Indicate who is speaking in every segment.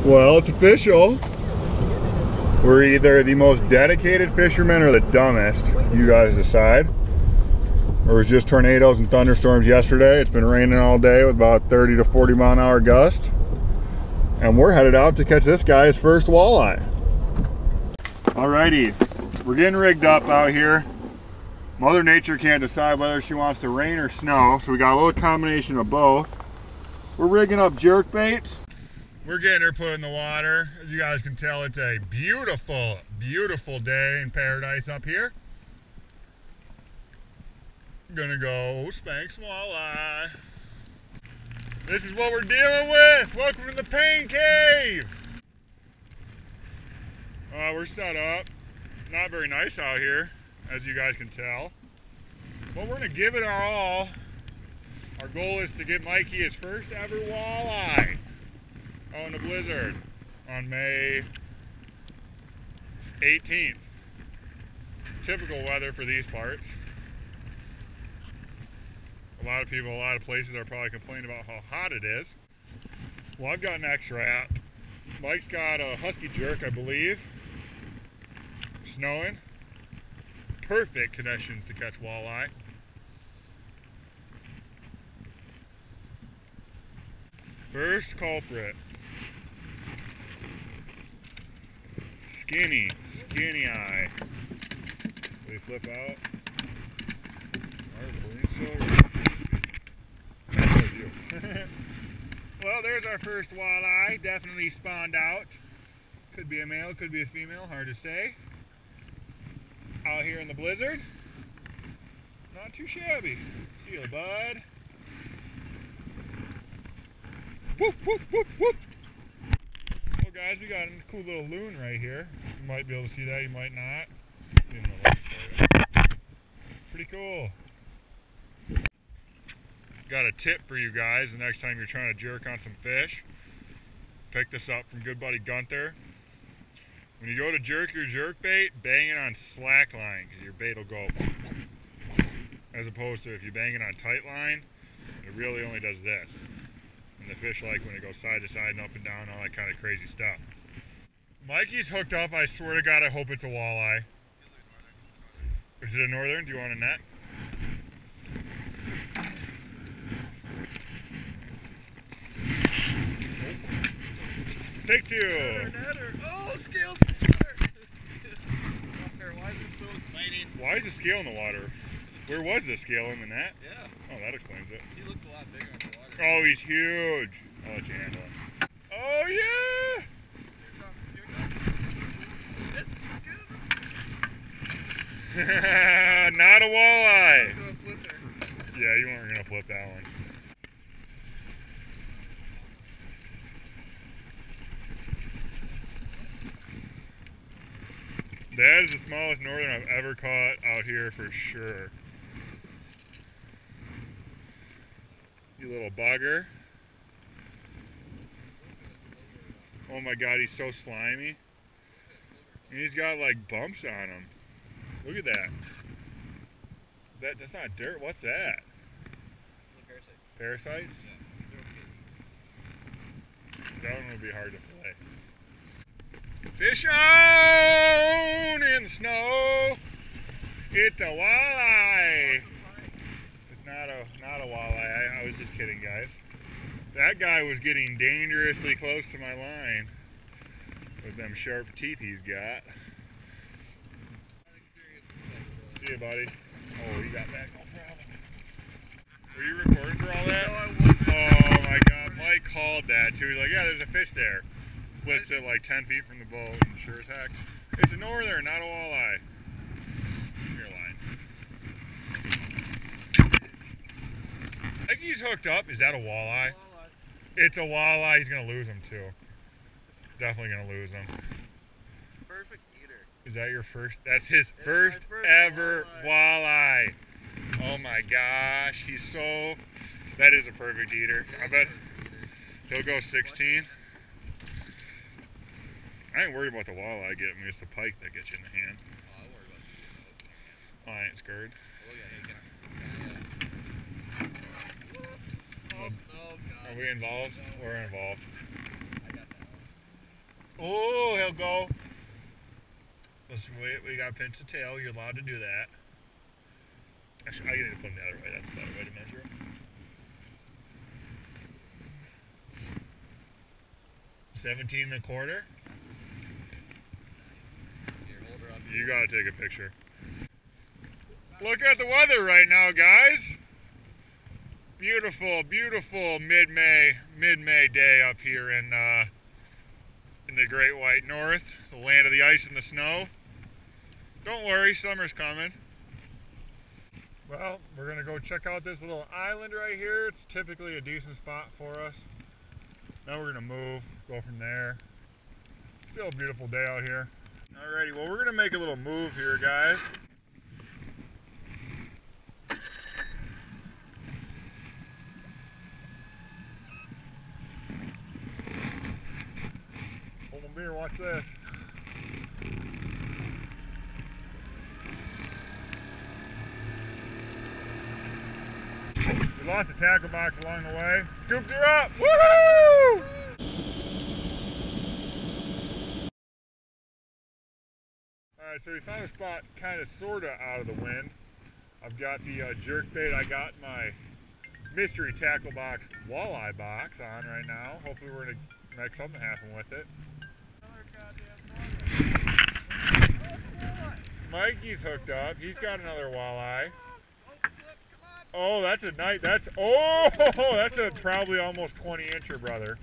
Speaker 1: Well, it's official. We're either the most dedicated fishermen or the dumbest. You guys decide. There was just tornadoes and thunderstorms yesterday. It's been raining all day with about 30 to 40 mile an hour gust. And we're headed out to catch this guy's first walleye. Alrighty, we're getting rigged up out here. Mother Nature can't decide whether she wants to rain or snow, so we got a little combination of both. We're rigging up jerk baits. We're getting her put in the water. As you guys can tell, it's a beautiful, beautiful day in paradise up here. I'm gonna go spank some walleye. This is what we're dealing with. Welcome to the pain cave. We're set up. Not very nice out here, as you guys can tell. But we're gonna give it our all. Our goal is to get Mikey his first ever walleye out in the blizzard on May 18th. Typical weather for these parts. A lot of people, a lot of places are probably complaining about how hot it is. Well, I've got an X-Wrap. Mike's got a Husky Jerk, I believe. Snowing. Perfect conditions to catch walleye. First culprit. Skinny eye. Will he flip out? Well, there's our first walleye. Definitely spawned out. Could be a male, could be a female, hard to say. Out here in the blizzard. Not too shabby. See you, bud. Whoop, whoop, whoop, whoop. Well, guys, we got a cool little loon right here. You might be able to see that, you might not. Pretty cool. Got a tip for you guys the next time you're trying to jerk on some fish. Pick this up from good buddy Gunther. When you go to jerk your jerk bait, bang it on slack line because your bait will go. As opposed to if you bang it on tight line, it really only does this. And the fish like when it goes side to side and up and down, all that kind of crazy stuff. Mikey's hooked up. I swear to God, I hope it's a walleye. Is it a northern? Do you want a net? Take two.
Speaker 2: Oh, scales! Why is it so exciting?
Speaker 1: Why is the scale in the water? Where was the scale in the net?
Speaker 2: Yeah.
Speaker 1: Oh, that explains it.
Speaker 2: He looked a lot bigger in the water.
Speaker 1: Oh, he's huge. I'll let you handle it. Oh, yeah! Not a walleye. Yeah, you weren't gonna flip that one. That is the smallest northern I've ever caught out here for sure. You little bugger. Oh my God, he's so slimy. And he's got like bumps on him. Look at that. That's not dirt. What's that?
Speaker 2: Parasites.
Speaker 1: Parasites? Yeah. That one would be hard to play. Fish on in the snow. It's a walleye. It's not a walleye. I was just kidding, guys. That guy was getting dangerously close to my line with them sharp teeth he's got. See you, buddy. Oh, you got that. No problem. Were you recording for all that?
Speaker 2: No, I wasn't.
Speaker 1: Oh my God, Mike called that too. He's like, yeah, there's a fish there. Flips it like 10 feet from the boat, and sure as heck. It's a northern, not a walleye. Your line. I think he's hooked up. Is that a walleye? It's a walleye. He's gonna lose him too. Definitely gonna lose him.
Speaker 2: Perfect eater.
Speaker 1: Is that your first? That's his first ever walleye. Oh my gosh, he's so. That is a perfect eater. I bet he'll go 16. I ain't worried about the walleye getting me. It's the pike that gets you in the hand.
Speaker 2: Oh, I worry about the
Speaker 1: Oh, I ain't scared.
Speaker 2: Oh, yeah,
Speaker 1: Are we involved? We're involved.
Speaker 2: I got that one.
Speaker 1: Oh, he'll go. Listen, we got to pinch the tail. You're allowed to do that. Actually, I need to put him the other way. That's a better way to measure him. 17 1/4.
Speaker 2: Here, hold her up.
Speaker 1: You got to take a picture. Look at the weather right now, guys. Beautiful, beautiful mid-May day up here in the Great White North, the land of the ice and the snow. Don't worry, summer's coming. Well, we're gonna go check out this little island right here. It's typically a decent spot for us. Now we're gonna move, go from there. Still a beautiful day out here. Alrighty, well, we're gonna make a little move here, guys. Hold on, beer, watch this. We lost the tackle box along the way. Scooped her up! Woohoo! Alright, so we found a spot kind of sorta out of the wind. I've got the jerk bait. I got my mystery tackle box walleye box on right now. Hopefully we're gonna make something happen with it. Mikey's hooked up. He's got another walleye. Oh, that's a night. That's a probably almost 20-incher, brother.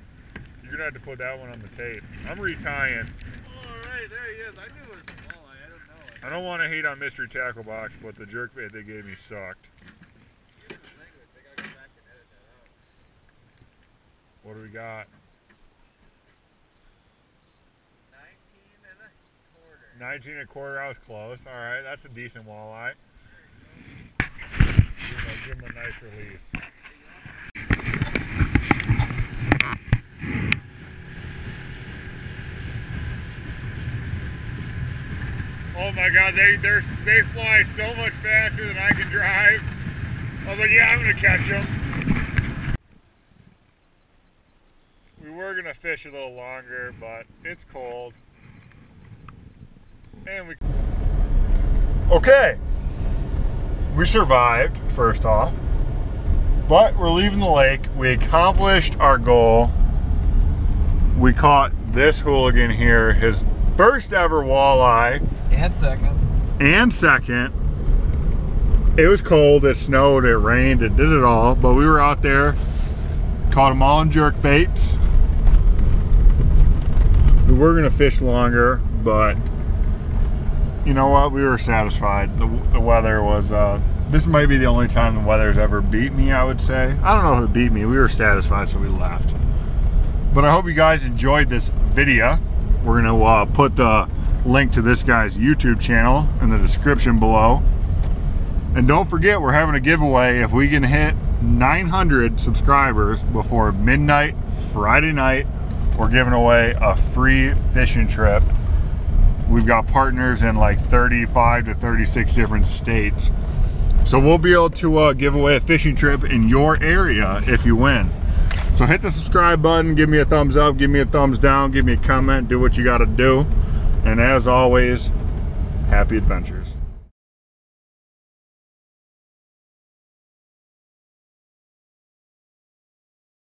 Speaker 1: You're gonna have to put that one on the tape. I'm retying.
Speaker 2: Oh, right, there he is. I knew it was a walleye. I don't know it.
Speaker 1: I don't want to hate on mystery tackle box, but the jerk bait they gave me sucked. What do we got? 19 1/4. I was close. All right, that's a decent walleye. Give him a nice release. Oh my God, they fly so much faster than I can drive. I was like, yeah, I'm gonna catch them. We were gonna fish a little longer, but it's cold. And okay, we survived, first off, but we're leaving the lake. We accomplished our goal. We caught this hooligan here, his first ever walleye. And second. It was cold, it snowed, it rained, it did it all, but we were out there, caught them all in jerk baits. We were gonna fish longer, but you know what? We were satisfied. The weather was, this might be the only time the weather's ever beat me, I would say. I don't know if it beat me. We were satisfied, so we left. But I hope you guys enjoyed this video. We're going to put the link to this guy's YouTube channel in the description below. And don't forget, we're having a giveaway. If we can hit 900 subscribers before midnight Friday night, we're giving away a free fishing trip. We've got partners in like 35 to 36 different states. So we'll be able to give away a fishing trip in your area if you win. So hit the subscribe button, give me a thumbs up, give me a thumbs down, give me a comment, do what you gotta do. And as always, happy adventures.